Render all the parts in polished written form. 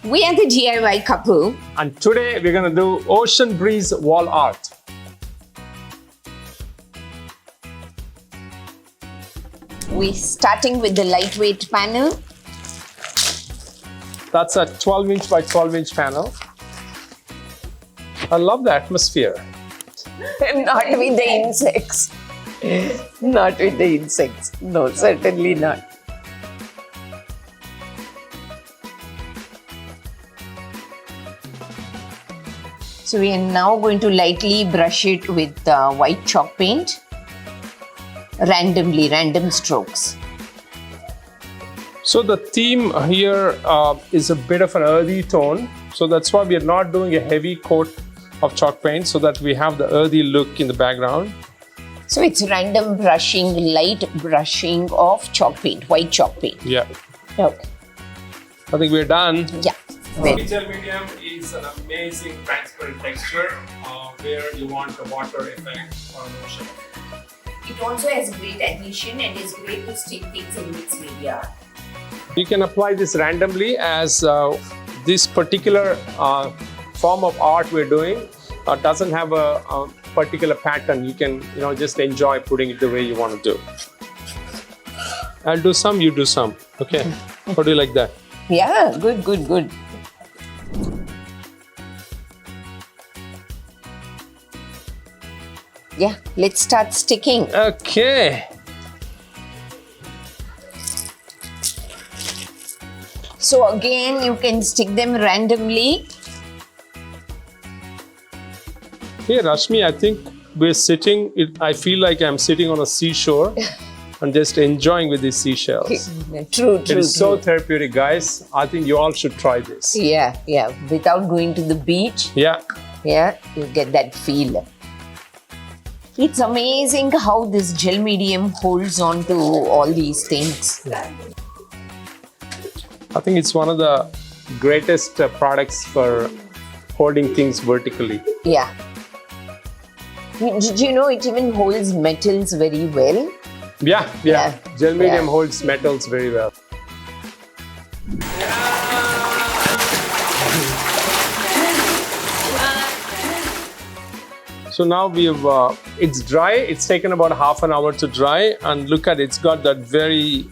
We are the DIY couple. And today we're going to do ocean breeze wall art. We're starting with the lightweight panel. That's a 12-inch by 12-inch panel. I love the atmosphere. Not with the insects. Not with the insects. No, certainly not. So we are now going to lightly brush it with white chalk paint. Random strokes. So the theme here is a bit of an earthy tone. So that's why we are not doing a heavy coat of chalk paint, so that we have the earthy look in the background. So it's random brushing, light brushing of chalk paint, white chalk paint. Yeah. Okay. I think we're done. Yeah. Gel medium is an amazing transparent texture where you want the water effect or an ocean. It also has great adhesion and is great to stick things in mixed media. You can apply this randomly as this particular form of art we're doing doesn't have a particular pattern. You can just enjoy putting it the way you want to do. I'll do some, you do some. Okay. How do you like that? Yeah, good. Yeah, let's start sticking. Okay. So again, you can stick them randomly. Hey Rashmi, I think we're sitting, I feel like I'm sitting on a seashore and just enjoying with these seashells. True. It is so therapeutic, guys. I think you all should try this. Yeah. Without going to the beach. Yeah. Yeah, you get that feel. It's amazing how this gel medium holds on to all these things. I think it's one of the greatest products for holding things vertically. Yeah. Did you know it even holds metals very well? Yeah. Gel medium holds metals very well. So now it's dry. It's taken about half an hour to dry, and look at it. It's got that very,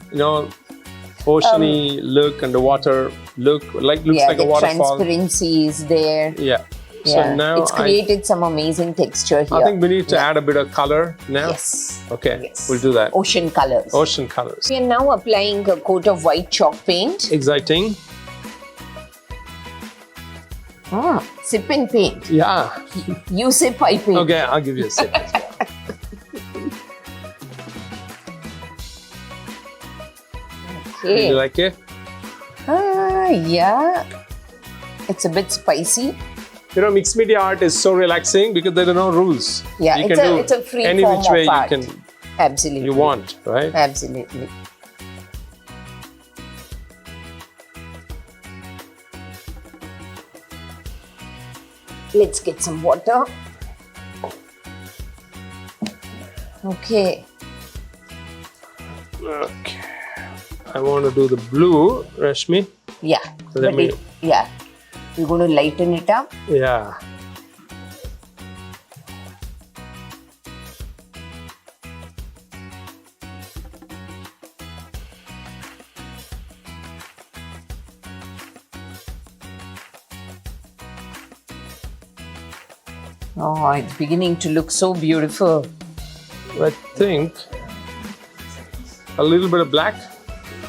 oceany look and the water look. Looks like a waterfall. Transparency is there. Yeah. So now it's created some amazing texture here. I think we need to add a bit of color now. Yes. Okay. Yes. We'll do that. Ocean colors. Ocean colors. We are now applying a coat of white chalk paint. Exciting. Sip and paint. Yeah. You sip, I paint. Okay, I'll give you a sip. Okay. You like it? Yeah. It's a bit spicy. Mixed media art is so relaxing because there are no rules. Yeah, you it's a free any form which way of art. you can. Absolutely. You want, right? Absolutely. Let's get some water. Okay. Okay. I want to do the blue, Rashmi. Yeah. So We're going to lighten it up. Yeah. Oh, it's beginning to look so beautiful. I think a little bit of black.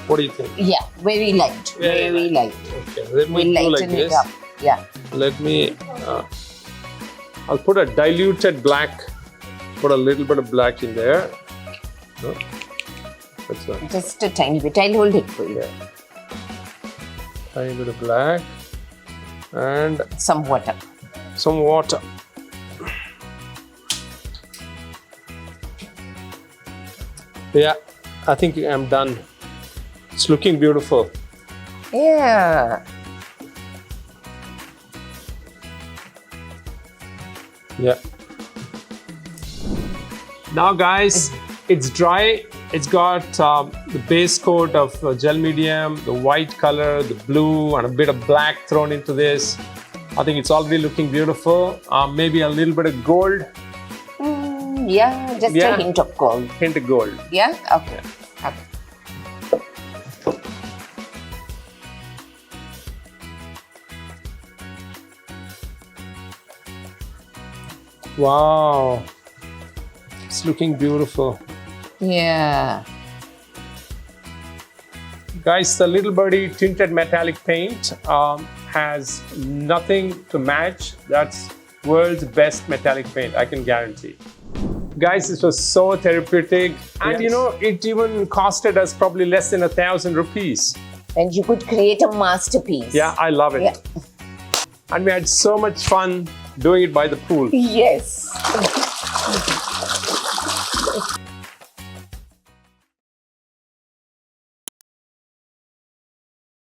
What do you think? Yeah, very light. Very light. Okay, let me We'll do lighten like it this. up. Yeah. Let me, I'll put a diluted black, put a little bit of black in there. No? That's right. Just a tiny bit. I'll hold it for you. Yeah. Tiny bit of black and Some water. some water. Yeah, I think I'm done. It's looking beautiful. Yeah. Yeah. Now guys, it's dry. It's got the base coat of gel medium, the white color, the blue, and a bit of black thrown into this. I think it's already looking beautiful. Maybe a little bit of gold. Yeah, just a hint of gold. Hint of gold. Yeah? Okay. Okay. Wow. It's looking beautiful. Yeah. Guys, the Little Birdie tinted metallic paint has nothing to match. That's world's best metallic paint, I can guarantee. Guys, this was so therapeutic. And you know, it even costed us probably less than 1,000 rupees. And you could create a masterpiece. Yeah, I love it. Yeah. And we had so much fun doing it by the pool. Yes.